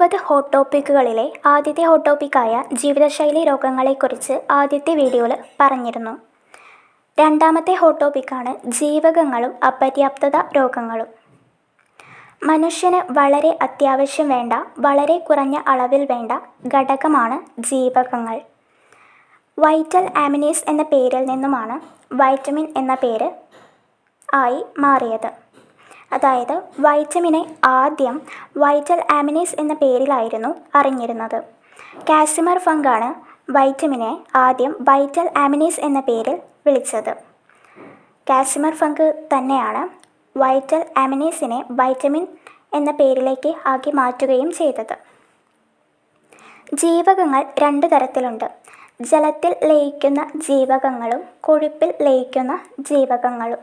20 hot ടോപ്പിക്കുകളിലെ ആദ്യത്തെ hot ടോപ്പിക്കായ ജീവിതശൈലി രോഗങ്ങളെക്കുറിച്ച് ആദ്യത്തെ വീഡിയോയിൽ പറഞ്ഞിരുന്നു. രണ്ടാമത്തെ ഹോട്ട് ടോപ്പിക്കാണ് ജീവകങ്ങളും അപര്യാപ്തത രോഗങ്ങളും. മനുഷ്യന് വളരെ അത്യാവശ്യം വേണ്ട, വളരെ കുറഞ്ഞ അളവിൽ വേണ്ട ഘടകമാണ് ജീവകങ്ങൾ. വൈറ്റൽ ആമിനേസ് എന്ന പേരിൽ നിന്നുമാണ് വൈറ്റമിൻ എന്ന പേര് ആയി മാറിയത്. അതായത് വൈറ്റമിനെ ആദ്യം വൈറ്റൽ ആമിനേസ് എന്ന പേരിലായിരുന്നു അറിഞ്ഞിരുന്നത്. കാസിമർ ഫങ്കാണ് വൈറ്റമിനെ ആദ്യം വൈറ്റൽ ആമിനേസ് എന്ന പേരിൽ വിളിച്ചത്. കാസിമർ ഫങ്ക് തന്നെയാണ് വൈറ്റൽ ആമിനേസിനെ വൈറ്റമിൻ എന്ന പേരിലേക്ക് ആക്കി മാറ്റുകയും ചെയ്തത്. ജീവകങ്ങൾ രണ്ട് തരത്തിലുണ്ട്. ജലത്തിൽ ലയിക്കുന്ന ജീവകങ്ങളും കൊഴുപ്പിൽ ലയിക്കുന്ന ജീവകങ്ങളും.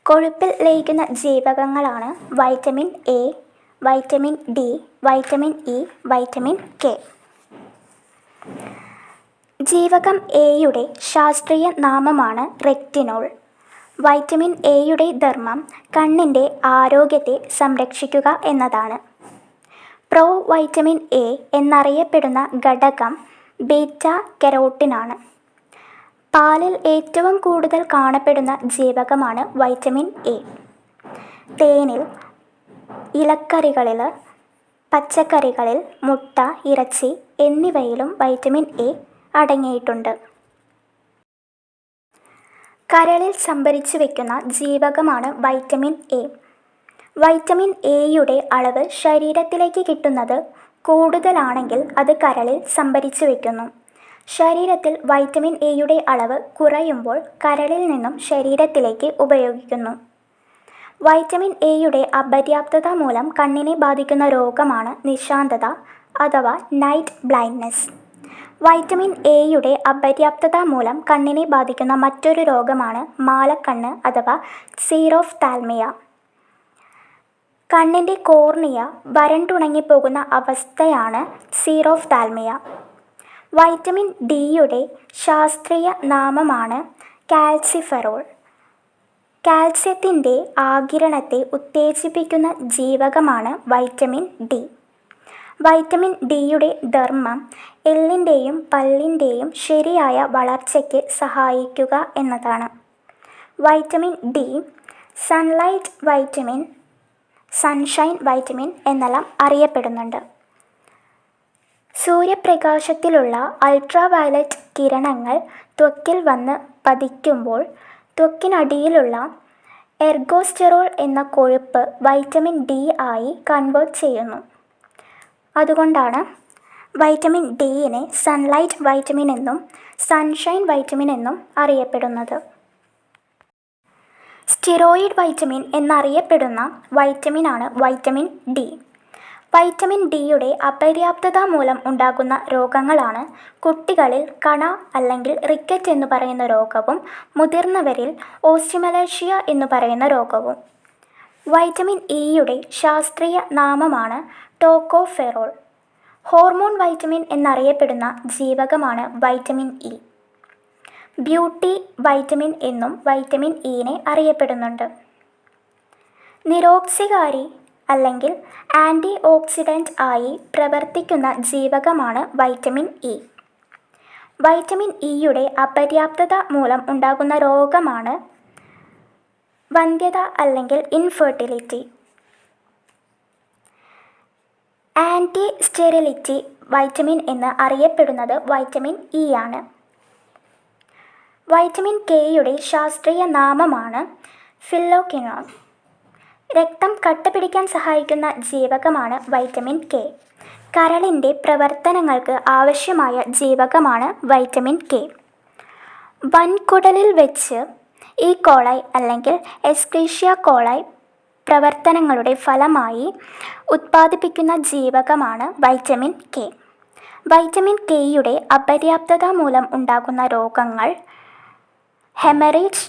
കൊഴുപ്പിൽ ലയിക്കുന്ന ജീവകങ്ങളാണ് vitamin A, vitamin D, vitamin E, vitamin K. ജീവകം എയുടെ ശാസ്ത്രീയ നാമമാണ് റെറ്റിനോൾ. വൈറ്റമിൻ എയുടെ ധർമ്മം കണ്ണിൻ്റെ ആരോഗ്യത്തെ സംരക്ഷിക്കുക എന്നതാണ്. പ്രോ വൈറ്റമിൻ എ എന്നറിയപ്പെടുന്ന ഘടകം ബീറ്റ കരോട്ടിനാണ്. പാലിൽ ഏറ്റവും കൂടുതൽ കാണപ്പെടുന്ന ജീവകമാണ് വൈറ്റമിൻ എ. തേനിൽ, ഇലക്കറികളിൽ, പച്ചക്കറികളിൽ, മുട്ട, ഇറച്ചി എന്നിവയിലും വൈറ്റമിൻ എ അടങ്ങിയിട്ടുണ്ട്. കരളിൽ സംഭരിച്ചു വയ്ക്കുന്ന ജീവകമാണ് വൈറ്റമിൻ എ. വൈറ്റമിൻ എയുടെ അളവ് ശരീരത്തിലേക്ക് കിട്ടുന്നത് കൂടുതലാണെങ്കിൽ അത് കരളിൽ സംഭരിച്ചു വയ്ക്കുന്നു. ശരീരത്തിൽ വൈറ്റമിൻ എയുടെ അളവ് കുറയുമ്പോൾ കരളിൽ നിന്നും ശരീരത്തിലേക്ക് ഉപയോഗിക്കുന്നു. വൈറ്റമിൻ എയുടെ അപര്യാപ്തത മൂലം കണ്ണിനെ ബാധിക്കുന്ന രോഗമാണ് നിശാന്തത അഥവാ നൈറ്റ് ബ്ലൈൻഡ്നെസ്. വൈറ്റമിൻ എയുടെ അപര്യാപ്തത മൂലം കണ്ണിനെ ബാധിക്കുന്ന മറ്റൊരു രോഗമാണ് മാലക്കണ്ണ് അഥവാ സീറോഫ്താൽമിയ. കണ്ണിൻ്റെ കോർണിയ വരണ്ടുണങ്ങിപ്പോകുന്ന അവസ്ഥയാണ് സീറോഫ്താൽമിയ. വൈറ്റമിൻ ഡിയുടെ ശാസ്ത്രീയ നാമമാണ് കാൽസിഫെറോൾ. കാൽസ്യത്തിൻ്റെ ആഗിരണത്തെ ഉത്തേജിപ്പിക്കുന്ന ജീവകമാണ് വൈറ്റമിൻ ഡി. വൈറ്റമിൻ ഡിയുടെ ധർമ്മം എല്ലിൻ്റെയും പല്ലിൻ്റെയും ശരിയായ വളർച്ചയ്ക്ക് സഹായിക്കുക എന്നതാണ്. Vitamin D sunlight vitamin, sunshine vitamin എന്നെല്ലാം അറിയപ്പെടുന്നുണ്ട്. സൂര്യപ്രകാശത്തിലുള്ള അൾട്രാവയലറ്റ് കിരണങ്ങൾ ത്വക്കിൽ വന്ന് പതിക്കുമ്പോൾ ത്വക്കിനടിയിലുള്ള എർഗോസ്റ്റെറോൾ എന്ന കൊഴുപ്പ് വൈറ്റമിൻ ഡി ആയി കൺവേർട്ട് ചെയ്യുന്നു. അതുകൊണ്ടാണ് വൈറ്റമിൻ ഡിയിനെ സൺലൈറ്റ് വൈറ്റമിൻ എന്നും സൺഷൈൻ വൈറ്റമിൻ എന്നും അറിയപ്പെടുന്നത്. സ്റ്റിറോയിഡ് വൈറ്റമിൻ എന്നറിയപ്പെടുന്ന വൈറ്റമിനാണ് വൈറ്റമിൻ ഡി. വൈറ്റമിൻ ഡിയുടെ അപര്യാപ്തത മൂലം ഉണ്ടാകുന്ന രോഗങ്ങളാണ് കുട്ടികളിൽ കണ അല്ലെങ്കിൽ റിക്കറ്റ് എന്ന് പറയുന്ന രോഗവും മുതിർന്നവരിൽ ഓസ്റ്റിമലേഷ്യ എന്ന് പറയുന്ന രോഗവും. വൈറ്റമിൻ ഇയുടെ ശാസ്ത്രീയ നാമമാണ് ടോക്കോഫെറോൾ. ഹോർമോൺ വൈറ്റമിൻ എന്നറിയപ്പെടുന്ന ജീവകമാണ് വൈറ്റമിൻ ഇ. ബ്യൂട്ടി വൈറ്റമിൻ എന്നും വൈറ്റമിൻ ഇനെ അറിയപ്പെടുന്നുണ്ട്. നിരോക്സികാരി അല്ലെങ്കിൽ ആൻറ്റി ഓക്സിഡൻ്റ് ആയി പ്രവർത്തിക്കുന്ന ജീവകമാണ് വൈറ്റമിൻ ഇ. വൈറ്റമിൻ ഇയുടെ അപര്യാപ്തത മൂലം ഉണ്ടാകുന്ന രോഗമാണ് വന്ധ്യത അല്ലെങ്കിൽ ഇൻഫെർട്ടിലിറ്റി. ആൻറ്റി സ്റ്റെറിലിറ്റി വൈറ്റമിൻ എന്ന് അറിയപ്പെടുന്നത് വൈറ്റമിൻ ഇ ആണ്. വൈറ്റമിൻ കെയുടെ ശാസ്ത്രീയ നാമമാണ് ഫില്ലോക്വിനോൺ. രക്തം കട്ടപിടിക്കാൻ സഹായിക്കുന്ന ജീവകമാണ് വൈറ്റമിൻ കെ. കരളിൻ്റെ പ്രവർത്തനങ്ങൾക്ക് ആവശ്യമായ ജീവകമാണ് വൈറ്റമിൻ കെ. വൻകുടലിൽ വെച്ച് ഈ കോളൈ അല്ലെങ്കിൽ എസ്ക്രീഷ്യ കോളൈ പ്രവർത്തനങ്ങളുടെ ഫലമായി ഉത്പാദിപ്പിക്കുന്ന ജീവകമാണ് വൈറ്റമിൻ കെ. വൈറ്റമിൻ കെയുടെ അപര്യാപ്തത മൂലം ഉണ്ടാകുന്ന രോഗങ്ങൾ ഹെമറേജ്,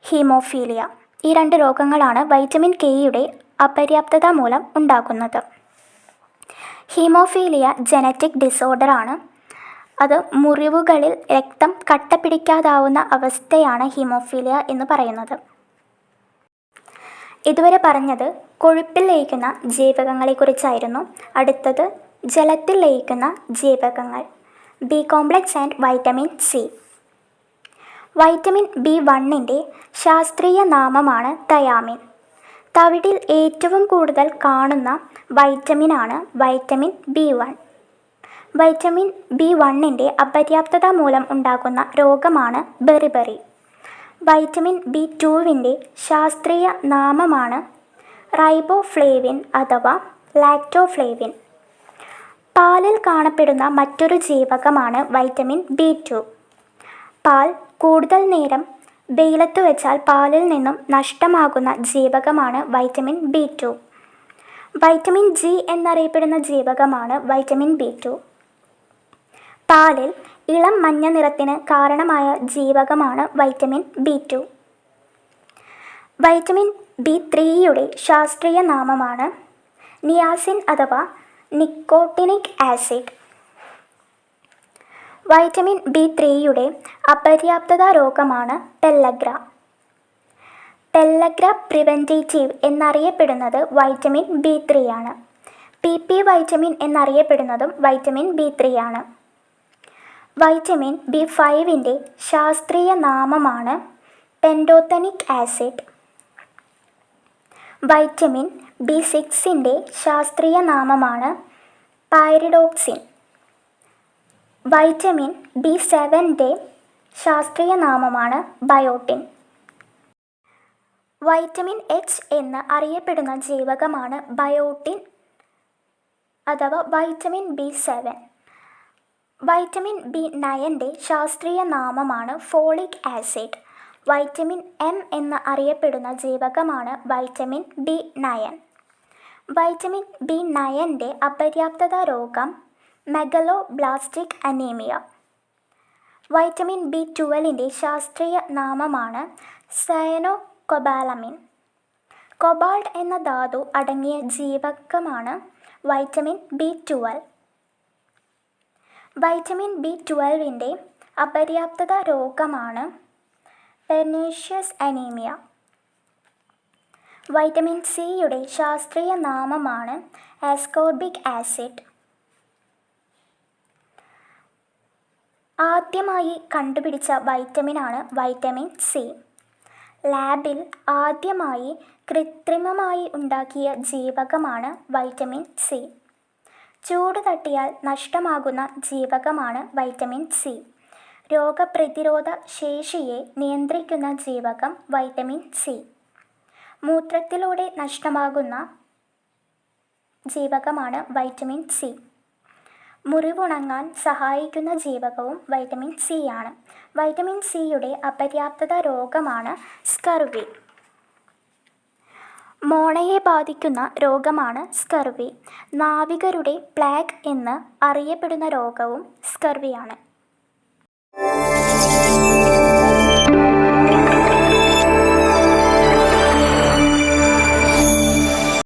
ഹീമോഫീലിയ. ഈ രണ്ട് രോഗങ്ങളാണ് വൈറ്റമിൻ കെയുടെ അപര്യാപ്തത മൂലം ഉണ്ടാകുന്നത്. ഹീമോഫീലിയ ജനറ്റിക് ഡിസോർഡറാണ്. അത് മുറിവുകളിൽ രക്തം കട്ടപിടിക്കാതാവുന്ന അവസ്ഥയാണ് ഹീമോഫീലിയ എന്ന് പറയുന്നത്. ഇതുവരെ പറഞ്ഞത് കൊഴുപ്പിൽ ലയിക്കുന്ന ജീവകങ്ങളെക്കുറിച്ചായിരുന്നു. അടുത്തത് ജലത്തിൽ ലയിക്കുന്ന ജീവകങ്ങൾ. B complex and vitamin C. Vitamin B1ൻ്റെ ശാസ്ത്രീയ നാമമാണ് തയാമിൻ. തവിടിൽ ഏറ്റവും കൂടുതൽ കാണുന്ന വൈറ്റമിനാണ് വൈറ്റമിൻ B1. വൈറ്റമിൻ B1ൻ്റെ അപര്യാപ്തത മൂലം ഉണ്ടാകുന്ന രോഗമാണ് ബെറിബറി. വൈറ്റമിൻ B2ൻ്റെ ശാസ്ത്രീയ നാമമാണ് റൈബോഫ്ലേവിൻ അഥവാ ലാക്ടോഫ്ലേവിൻ. പാലിൽ കാണപ്പെടുന്ന മറ്റൊരു ജീവകമാണ് വൈറ്റമിൻ B2. പാൽ കൂടുതൽ നേരം വെയിലത്തു വെച്ചാൽ പാലിൽ നിന്നും നഷ്ടമാകുന്ന ജീവകമാണ് വൈറ്റമിൻ B2. വൈറ്റമിൻ G എന്നറിയപ്പെടുന്ന ജീവകമാണ് വൈറ്റമിൻ B2. പാലിൽ ഇളം മഞ്ഞ നിറത്തിന് കാരണമായ ജീവകമാണ് വൈറ്റമിൻ B2. വൈറ്റമിൻ B3യുടെ ശാസ്ത്രീയ നാമമാണ് നിയാസിൻ അഥവാ നിക്കോട്ടിനിക് ആസിഡ്. വൈറ്റമിൻ B3യുടെ അപര്യാപ്തത രോഗമാണ് പെല്ലഗ്ര. പെല്ലഗ്ര പ്രിവെൻറ്റേറ്റീവ് എന്നറിയപ്പെടുന്നത് വൈറ്റമിൻ B3 ആണ്. PP വൈറ്റമിൻ എന്നറിയപ്പെടുന്നതും വൈറ്റമിൻ B3 ആണ്. വൈറ്റമിൻ B5ൻ്റെ ശാസ്ത്രീയ നാമമാണ് പെൻടോത്തനിക് ആസിഡ്. വൈറ്റമിൻ B6ൻ്റെ ശാസ്ത്രീയ നാമമാണ് പൈറിഡോക്സിൻ. വൈറ്റമിൻ B7ൻ്റെ ശാസ്ത്രീയ നാമമാണ് ബയോട്ടിൻ. വൈറ്റമിൻ H എന്ന് അറിയപ്പെടുന്ന ജീവകമാണ് ബയോട്ടിൻ അഥവാ വൈറ്റമിൻ B7. വൈറ്റമിൻ B9ൻ്റെ ശാസ്ത്രീയ നാമമാണ് ഫോളിക് ആസിഡ്. വൈറ്റമിൻ M എന്ന് അറിയപ്പെടുന്ന ജീവകമാണ് വൈറ്റമിൻ B9. വൈറ്റമിൻ B9ൻ്റെ അപര്യാപ്തത രോഗം മെഗലോബ്ലാസ്റ്റിക് അനീമിയ. വൈറ്റമിൻ B12ൻ്റെ ശാസ്ത്രീയ നാമമാണ് സയനോകൊബാലമിൻ. കൊബാൾട്ട് എന്ന ധാതു അടങ്ങിയ ജീവകമാണ് വൈറ്റമിൻ B12. വൈറ്റമിൻ B12ൻ്റെ അപര്യാപ്തത രോഗമാണ് പെർനീഷ്യസ് അനീമിയ. വൈറ്റമിൻ സിയുടെ ശാസ്ത്രീയ നാമമാണ് ആസ്കോർബിക് ആസിഡ്. ആദ്യമായി കണ്ടുപിടിച്ച വൈറ്റമിനാണ് വൈറ്റമിൻ സി. ലാബിൽ ആദ്യമായി കൃത്രിമമായി ഉണ്ടാക്കിയ ജീവകമാണ് വൈറ്റമിൻ സി. ചൂട് തട്ടിയാൽ നഷ്ടമാകുന്ന ജീവകമാണ് വൈറ്റമിൻ സി. രോഗപ്രതിരോധ ശേഷിയെ നിയന്ത്രിക്കുന്ന ജീവകം വൈറ്റമിൻ സി. മൂത്രത്തിലൂടെ നഷ്ടമാകുന്ന ജീവകമാണ് വൈറ്റമിൻ സി. മുറിവുണങ്ങാൻ സഹായിക്കുന്ന ജീവകവും വൈറ്റമിൻ സി ആണ്. വൈറ്റമിൻ സിയുടെ അപര്യാപ്തത രോഗമാണ് സ്കർവി. മോണയെ ബാധിക്കുന്ന രോഗമാണ് സ്കർവി. നാവികരുടെ പ്ലേഗ് എന്ന് അറിയപ്പെടുന്ന രോഗവും സ്കർവിയാണ്.